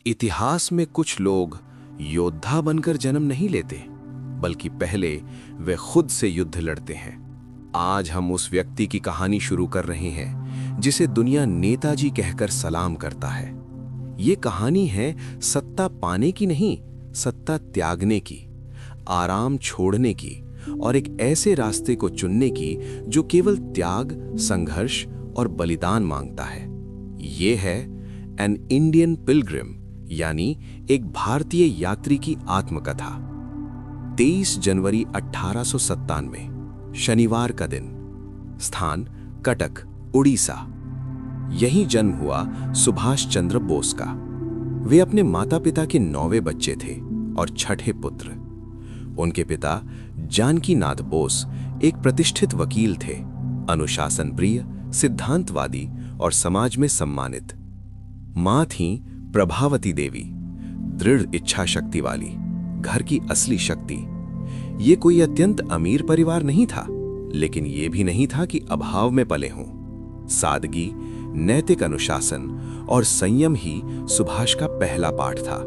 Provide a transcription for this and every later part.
इतिहास में कुछ लोग योद्धा बनकर जन्म नहीं लेते, बल्कि पहले वे खुद से युद्ध लड़ते हैं। आज हम उस व्यक्ति की कहानी शुरू कर रहे हैं जिसे दुनिया नेताजी कहकर सलाम करता है। ये कहानी है सत्ता पाने की नहीं, सत्ता त्यागने की, आराम छोड़ने की और एक ऐसे रास्ते को चुनने की जो केवल त्याग, संघर्ष और बलिदान मांगता है। ये है एन इंडियन पिलग्रिम, यानी एक भारतीय यात्री की आत्मकथा। 23 जनवरी 1897, शनिवार का दिन, स्थान कटक, उड़ीसा। यहीं जन्म हुआ सुभाष चंद्र बोस का। वे अपने माता पिता के 9वें बच्चे थे और छठे पुत्र। उनके पिता जानकी नाथ बोस एक प्रतिष्ठित वकील थे, अनुशासन प्रिय, सिद्धांतवादी और समाज में सम्मानित। मां थीं प्रभावती देवी, दृढ़ इच्छा शक्ति वाली, घर की असली शक्ति। ये कोई अत्यंत अमीर परिवार नहीं था, लेकिन ये भी नहीं था कि अभाव में पले हों। सादगी, नैतिक अनुशासन और संयम ही सुभाष का पहला पाठ था।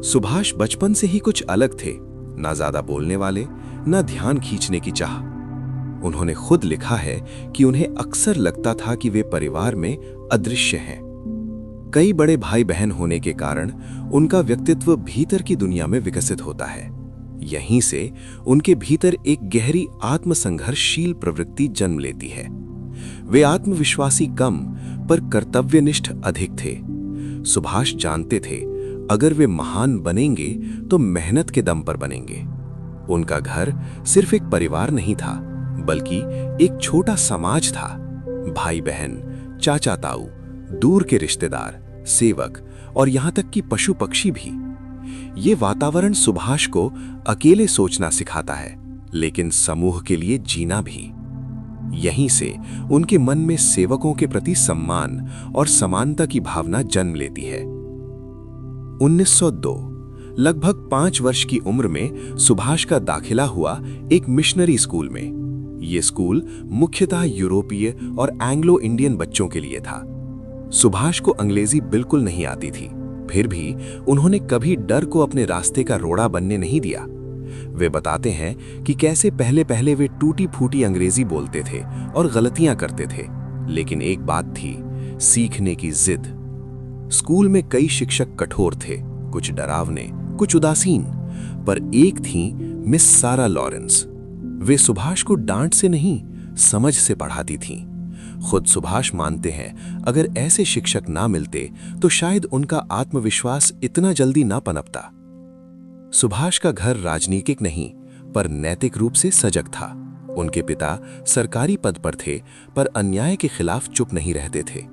सुभाष बचपन से ही कुछ अलग थे, ना ज्यादा बोलने वाले, ना ध्यान खींचने की चाह। उन्होंने खुद लिखा है कि उन्हें अक्सर लगता था कि वे परिवार में अदृश्य हैं। कई बड़े भाई बहन होने के कारण उनका व्यक्तित्व भीतर की दुनिया में विकसित होता है। यहीं से उनके भीतर एक गहरी आत्मसंघर्षशील प्रवृत्ति जन्म लेती है। वे आत्मविश्वासी कम पर कर्तव्यनिष्ठ अधिक थे। सुभाष जानते थे, अगर वे महान बनेंगे तो मेहनत के दम पर बनेंगे। उनका घर सिर्फ एक परिवार नहीं था, बल्कि एक छोटा समाज था। भाई बहन, चाचा ताऊ, दूर के रिश्तेदार, सेवक और यहां तक कि पशु पक्षी भी। ये वातावरण सुभाष को अकेले सोचना सिखाता है, लेकिन समूह के लिए जीना भी। यहीं से उनके मन में सेवकों के प्रति सम्मान और समानता की भावना जन्म लेती है। 1902, लगभग 5 वर्ष की उम्र में सुभाष का दाखिला हुआ एक मिशनरी स्कूल में। यह स्कूल मुख्यतः यूरोपीय और एंग्लो इंडियन बच्चों के लिए था। सुभाष को अंग्रेजी बिल्कुल नहीं आती थी, फिर भी उन्होंने कभी डर को अपने रास्ते का रोड़ा बनने नहीं दिया। वे बताते हैं कि कैसे पहले पहले वे टूटी फूटी अंग्रेजी बोलते थे और गलतियां करते थे, लेकिन एक बात थी, सीखने की जिद। स्कूल में कई शिक्षक कठोर थे, कुछ डरावने, कुछ उदासीन, पर एक थी मिस सारा लॉरेंस। वे सुभाष को डांट से नहीं, समझ से पढ़ाती थीं। खुद सुभाष मानते हैं, अगर ऐसे शिक्षक ना मिलते तो शायद उनका आत्मविश्वास इतना जल्दी ना पनपता। सुभाष का घर राजनीतिक नहीं, पर नैतिक रूप से सजग था। उनके पिता सरकारी पद पर थे, पर अन्याय के खिलाफ चुप नहीं रहते थे।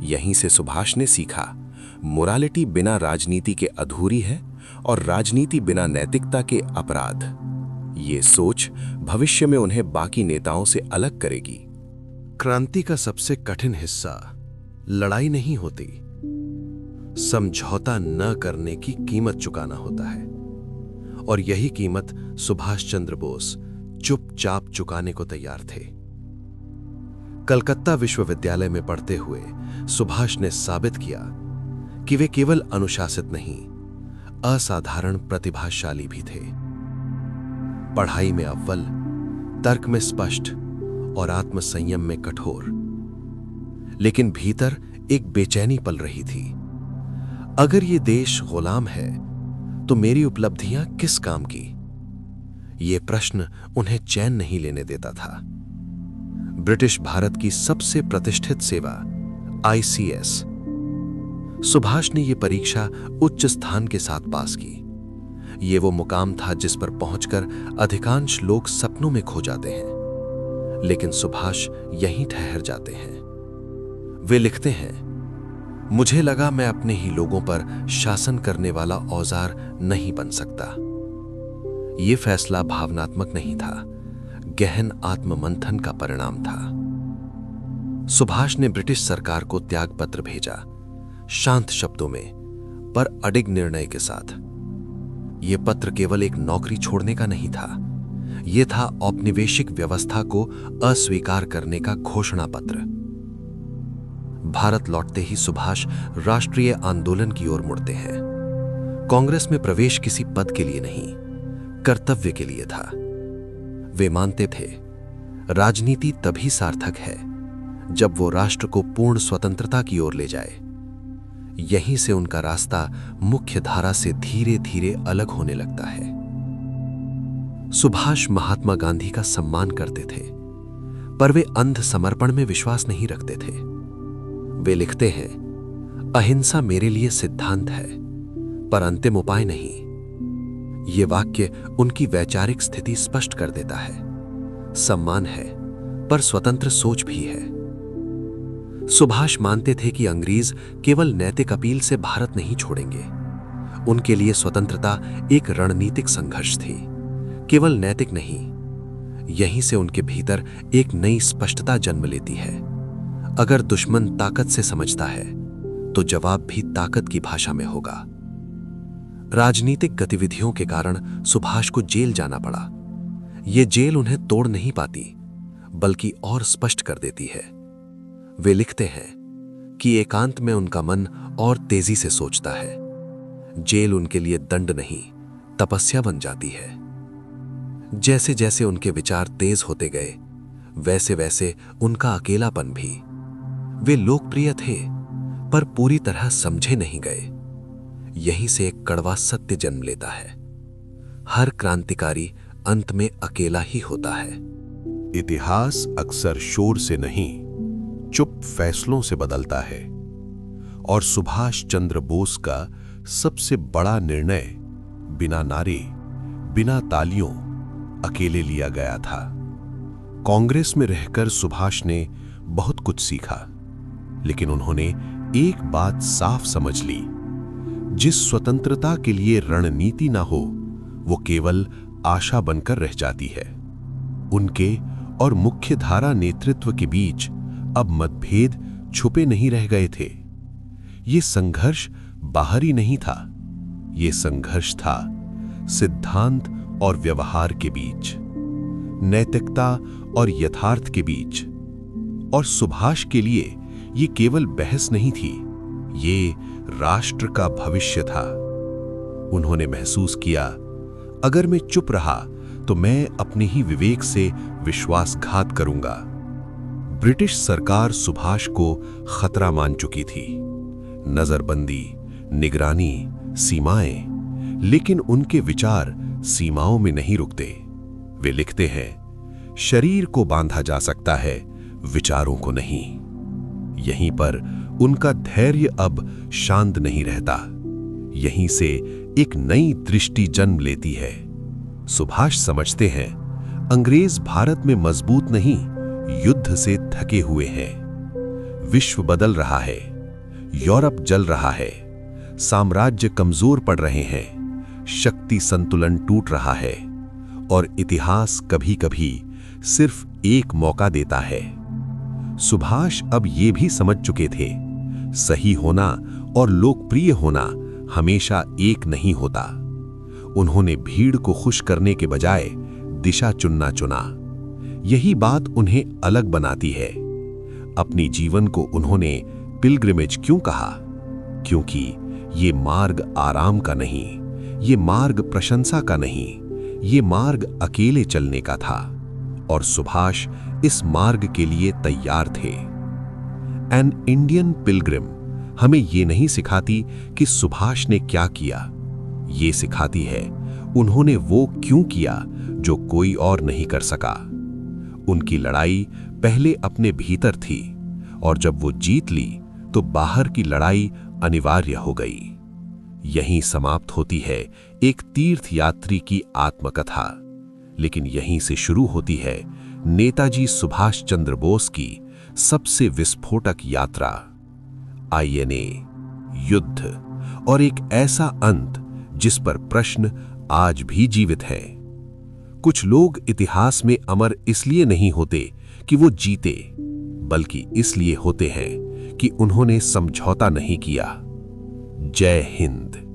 यहीं से सुभाष ने सीखा, मोरालिटी बिना राजनीति के अधूरी है और राजनीति बिना नैतिकता के अपराध। ये सोच भविष्य में उन्हें बाकी नेताओं से अलग करेगी। क्रांति का सबसे कठिन हिस्सा लड़ाई नहीं होती, समझौता न करने की कीमत चुकाना होता है। और यही कीमत सुभाष चंद्र बोस चुपचाप चुकाने को तैयार थे। कलकत्ता विश्वविद्यालय में पढ़ते हुए सुभाष ने साबित किया कि वे केवल अनुशासित नहीं, असाधारण प्रतिभाशाली भी थे। पढ़ाई में अव्वल, तर्क में स्पष्ट और आत्मसंयम में कठोर। लेकिन भीतर एक बेचैनी पल रही थी। अगर ये देश गुलाम है तो मेरी उपलब्धियां किस काम की? ये प्रश्न उन्हें चैन नहीं लेने देता था। ब्रिटिश भारत की सबसे प्रतिष्ठित सेवा ICS, सुभाष ने यह परीक्षा उच्च स्थान के साथ पास की। ये वो मुकाम था जिस पर पहुंचकर अधिकांश लोग सपनों में खो जाते हैं, लेकिन सुभाष यहीं ठहर जाते हैं। वे लिखते हैं, मुझे लगा मैं अपने ही लोगों पर शासन करने वाला औजार नहीं बन सकता। यह फैसला भावनात्मक नहीं था, गहन आत्ममंथन का परिणाम था। सुभाष ने ब्रिटिश सरकार को त्याग पत्र भेजा, शांत शब्दों में पर अडिग निर्णय के साथ। यह पत्र केवल एक नौकरी छोड़ने का नहीं था, यह था औपनिवेशिक व्यवस्था को अस्वीकार करने का घोषणा पत्र। भारत लौटते ही सुभाष राष्ट्रीय आंदोलन की ओर मुड़ते हैं। कांग्रेस में प्रवेश किसी पद के लिए नहीं, कर्तव्य के लिए था। वे मानते थे, राजनीति तभी सार्थक है जब वो राष्ट्र को पूर्ण स्वतंत्रता की ओर ले जाए। यहीं से उनका रास्ता मुख्य धारा से धीरे धीरे अलग होने लगता है। सुभाष महात्मा गांधी का सम्मान करते थे, पर वे अंध समर्पण में विश्वास नहीं रखते थे। वे लिखते हैं, अहिंसा मेरे लिए सिद्धांत है, पर अंतिम उपाय नहीं। ये वाक्य उनकी वैचारिक स्थिति स्पष्ट कर देता है। सम्मान है, पर स्वतंत्र सोच भी है। सुभाष मानते थे कि अंग्रेज केवल नैतिक अपील से भारत नहीं छोड़ेंगे। उनके लिए स्वतंत्रता एक रणनीतिक संघर्ष थी, केवल नैतिक नहीं। यहीं से उनके भीतर एक नई स्पष्टता जन्म लेती है। अगर दुश्मन ताकत से समझता है, तो जवाब भी ताकत की भाषा में होगा। राजनीतिक गतिविधियों के कारण सुभाष को जेल जाना पड़ा। यह जेल उन्हें तोड़ नहीं पाती, बल्कि और स्पष्ट कर देती है। वे लिखते हैं कि एकांत में उनका मन और तेजी से सोचता है। जेल उनके लिए दंड नहीं, तपस्या बन जाती है। जैसे जैसे उनके विचार तेज होते गए, वैसे वैसे उनका अकेलापन भी। वे लोकप्रिय थे, पर पूरी तरह समझे नहीं गए। यहीं से एक कड़वा सत्य जन्म लेता है, हर क्रांतिकारी अंत में अकेला ही होता है। इतिहास अक्सर शोर से नहीं, चुप फैसलों से बदलता है, और सुभाष चंद्र बोस का सबसे बड़ा निर्णय बिना नारे, बिना तालियों, अकेले लिया गया था। कांग्रेस में रहकर सुभाष ने बहुत कुछ सीखा, लेकिन उन्होंने एक बात साफ समझ ली, जिस स्वतंत्रता के लिए रणनीति ना हो, वो केवल आशा बनकर रह जाती है। उनके और मुख्य धारा नेतृत्व के बीच अब मतभेद छुपे नहीं रह गए थे। ये संघर्ष बाहरी नहीं था, ये संघर्ष था सिद्धांत और व्यवहार के बीच, नैतिकता और यथार्थ के बीच। और सुभाष के लिए ये केवल बहस नहीं थी, ये राष्ट्र का भविष्य था। उन्होंने महसूस किया, अगर मैं चुप रहा तो मैं अपने ही विवेक से विश्वासघात करूंगा। ब्रिटिश सरकार सुभाष को खतरा मान चुकी थी। नजरबंदी, निगरानी, सीमाएं, लेकिन उनके विचार सीमाओं में नहीं रुकते। वे लिखते हैं, शरीर को बांधा जा सकता है, विचारों को नहीं। यहीं पर उनका धैर्य अब शांत नहीं रहता। यहीं से एक नई दृष्टि जन्म लेती है। सुभाष समझते हैं, अंग्रेज भारत में मजबूत नहीं, युद्ध से थके हुए हैं। विश्व बदल रहा है, यूरोप जल रहा है, साम्राज्य कमजोर पड़ रहे हैं, शक्ति संतुलन टूट रहा है, और इतिहास कभी-कभी सिर्फ एक मौका देता है। सुभाष अब ये भी समझ चुके थे, सही होना और लोकप्रिय होना हमेशा एक नहीं होता। उन्होंने भीड़ को खुश करने के बजाय दिशा चुनना चुना। यही बात उन्हें अलग बनाती है। अपनी जीवन को उन्होंने पिलग्रिमेज क्यों कहा? क्योंकि ये मार्ग आराम का नहीं, ये मार्ग प्रशंसा का नहीं, ये मार्ग अकेले चलने का था, और सुभाष इस मार्ग के लिए तैयार थे। एन इंडियन पिलग्रिम हमें ये नहीं सिखाती कि सुभाष ने क्या किया, ये सिखाती है उन्होंने वो क्यों किया जो कोई और नहीं कर सका। उनकी लड़ाई पहले अपने भीतर थी, और जब वो जीत ली तो बाहर की लड़ाई अनिवार्य हो गई। यहीं समाप्त होती है एक तीर्थ यात्री की आत्मकथा, लेकिन यहीं से शुरू होती है नेताजी सुभाष चंद्र बोस की सबसे विस्फोटक यात्रा। आईएनए, युद्ध, और एक ऐसा अंत जिस पर प्रश्न आज भी जीवित है। कुछ लोग इतिहास में अमर इसलिए नहीं होते कि वो जीते, बल्कि इसलिए होते हैं कि उन्होंने समझौता नहीं किया। जय हिंद।